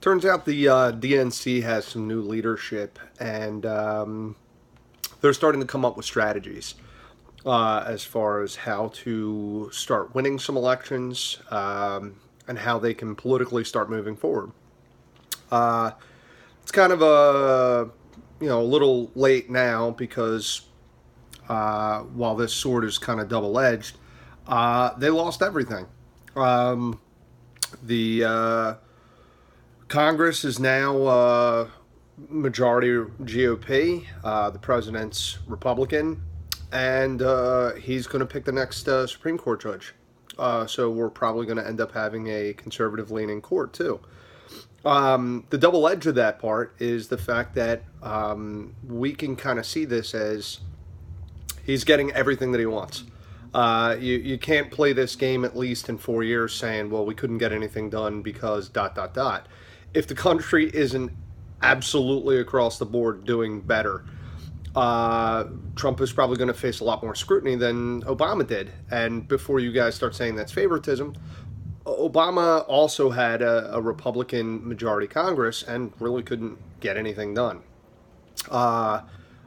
Turns out the DNC has some new leadership, and they're starting to come up with strategies as far as how to start winning some elections and how they can politically start moving forward. It's kind of a little late now because while this sword is kind of double-edged, they lost everything. The Congress is now majority GOP. The president's Republican, and he's going to pick the next Supreme Court judge. So we're probably going to end up having a conservative-leaning court too. The double edge of that part is the fact that we can kind of see this as he's getting everything that he wants. You can't play this game at least in 4 years saying, well, we couldn't get anything done because ... If the country isn't absolutely across the board doing better, Trump is probably going to face a lot more scrutiny than Obama did. And before you guys start saying that's favoritism, Obama also had a Republican majority Congress and really couldn't get anything done.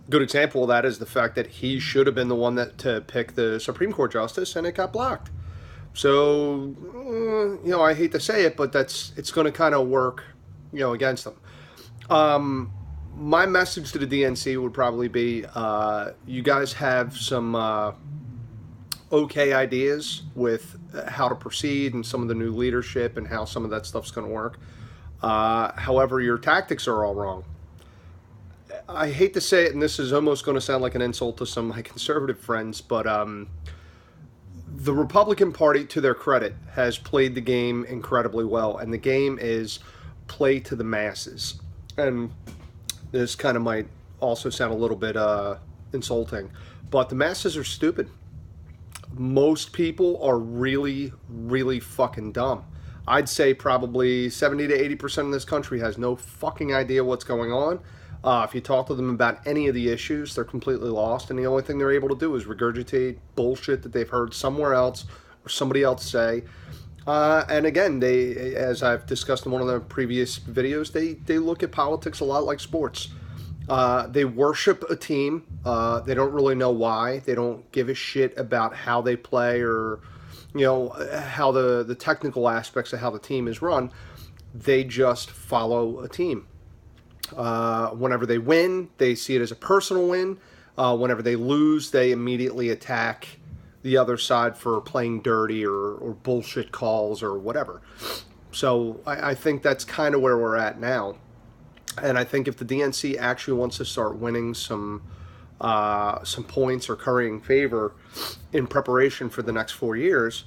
Good example of that is the fact that he should have been the one to pick the Supreme Court justice, and it got blocked. So, I hate to say it, but it's going to kind of work, against them. My message to the DNC would probably be, you guys have some okay ideas with how to proceed and some of the new leadership and how some of that stuff's going to work. However, your tactics are all wrong. I hate to say it, and this is almost going to sound like an insult to some of my conservative friends, but the Republican Party, to their credit, has played the game incredibly well, and the game is play to the masses. And this kind of might also sound a little bit insulting, but the masses are stupid. Most people are really, really fucking dumb. I'd say probably 70 to 80% of this country has no fucking idea what's going on. If you talk to them about any of the issues, they're completely lost, and the only thing they're able to do is regurgitate bullshit that they've heard somewhere else or somebody else say. And again, they, as I've discussed in one of the previous videos, they look at politics a lot like sports. They worship a team. They don't really know why. They don't give a shit about how they play or, how the technical aspects of how the team is run. They just follow a team. Whenever they win, they see it as a personal win. Whenever they lose, they immediately attack the other side for playing dirty or bullshit calls or whatever. So I think that's kind of where we're at now. And I think if the DNC actually wants to start winning some points or currying favor in preparation for the next 4 years,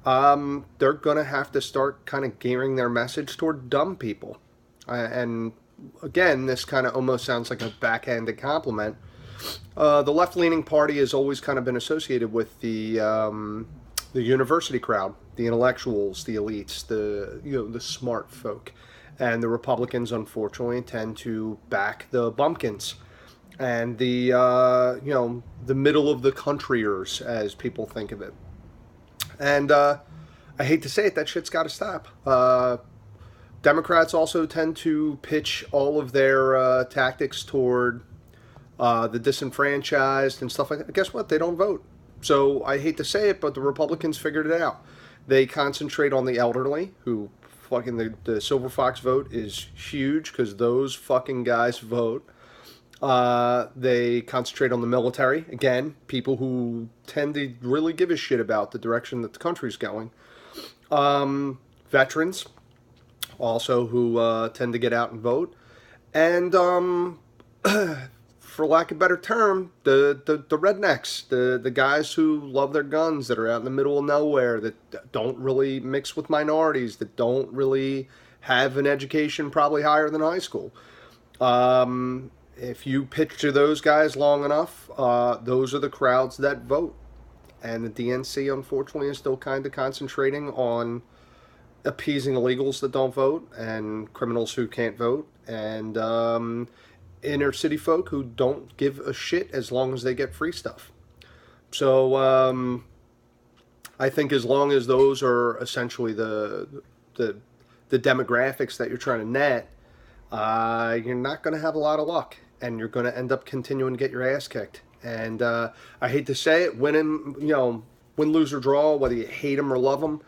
they're going to have to start kind of gearing their message toward dumb people. And again, this kind of almost sounds like a backhanded compliment. The left-leaning party has always kind of been associated with the university crowd, the intellectuals, the elites, the smart folk. And the Republicans, unfortunately, tend to back the bumpkins and the middle of the countryers, as people think of it. And I hate to say it, that shit's got to stop. Democrats also tend to pitch all of their tactics toward the disenfranchised and stuff like that. Guess what? They don't vote. So I hate to say it, but the Republicans figured it out. They concentrate on the elderly, who fucking the Silver Fox vote is huge because those fucking guys vote. They concentrate on the military. Again, people who tend to really give a shit about the direction that the country's going. Veterans, also, who tend to get out and vote. And for lack of a better term, the rednecks, the guys who love their guns, that are out in the middle of nowhere, that don't really mix with minorities, that don't really have an education probably higher than high school. If you pitch to those guys long enough, those are the crowds that vote. And the DNC, unfortunately, is still kind of concentrating on appeasing illegals that don't vote and criminals who can't vote and inner city folk who don't give a shit as long as they get free stuff. So I think as long as those are essentially the the demographics that you're trying to net, you're not going to have a lot of luck, and you're going to end up continuing to get your ass kicked. And I hate to say it, win, lose, or draw, whether you hate him or love him,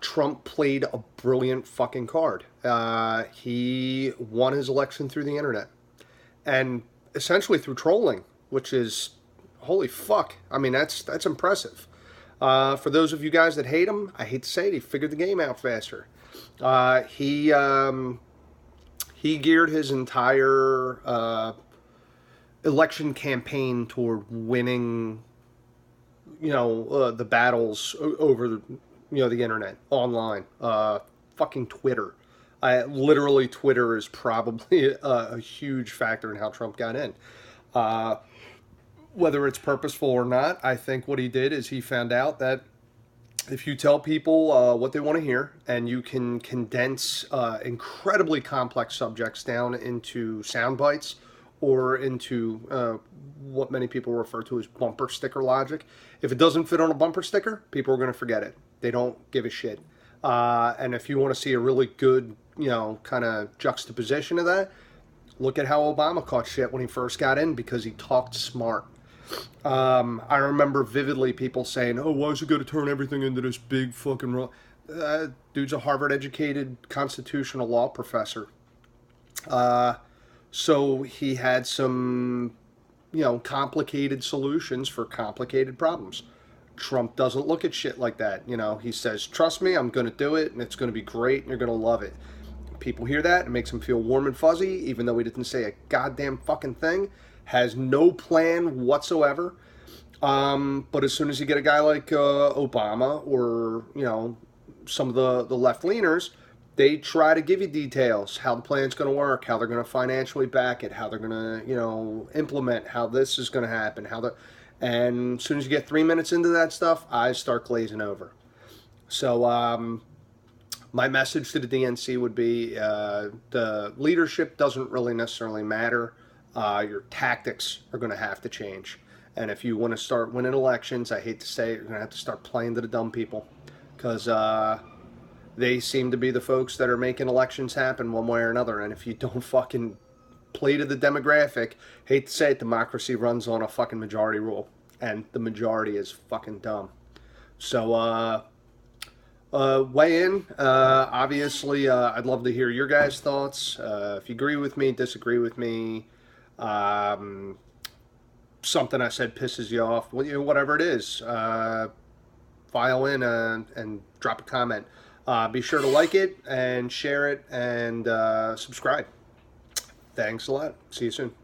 Trump played a brilliant fucking card. He won his election through the internet, and essentially through trolling, which is, holy fuck. I mean, that's impressive. For those of you guys that hate him, I hate to say it, he figured the game out faster. He geared his entire election campaign toward winning, the battles over, the internet, online, fucking Twitter. Literally, Twitter is probably a huge factor in how Trump got in. Whether it's purposeful or not, I think what he did is he found out that if you tell people what they want to hear, and you can condense incredibly complex subjects down into sound bites or into what many people refer to as bumper sticker logic, if it doesn't fit on a bumper sticker, people are going to forget it. They don't give a shit. And if you want to see a really good, kind of juxtaposition of that, look at how Obama caught shit when he first got in, because he talked smart. I remember vividly people saying, "Oh, why is it going to turn everything into this big fucking..." Dude's a Harvard-educated constitutional law professor. So he had some, complicated solutions for complicated problems. Trump doesn't look at shit like that. He says, "Trust me, I'm going to do it, and it's going to be great, and you're going to love it." People hear that, it makes them feel warm and fuzzy, even though he didn't say a goddamn fucking thing. Has no plan whatsoever. But as soon as you get a guy like Obama or, some of the left-leaners, they try to give you details, how the plan's going to work, how they're going to financially back it, how they're going to, implement, how this is going to happen, and as soon as you get 3 minutes into that stuff, eyes start glazing over. So my message to the DNC would be the leadership doesn't really necessarily matter. Your tactics are going to have to change. And if you want to start winning elections, I hate to say it, you're going to have to start playing to the dumb people, because they seem to be the folks that are making elections happen one way or another. And if you don't fucking play to the demographic, hate to say it, democracy runs on a fucking majority rule. And the majority is fucking dumb. So, weigh in. Obviously, I'd love to hear your guys' thoughts. If you agree with me, disagree with me, something I said pisses you off, whatever it is, file in and drop a comment. Be sure to like it and share it and subscribe. Thanks a lot. See you soon.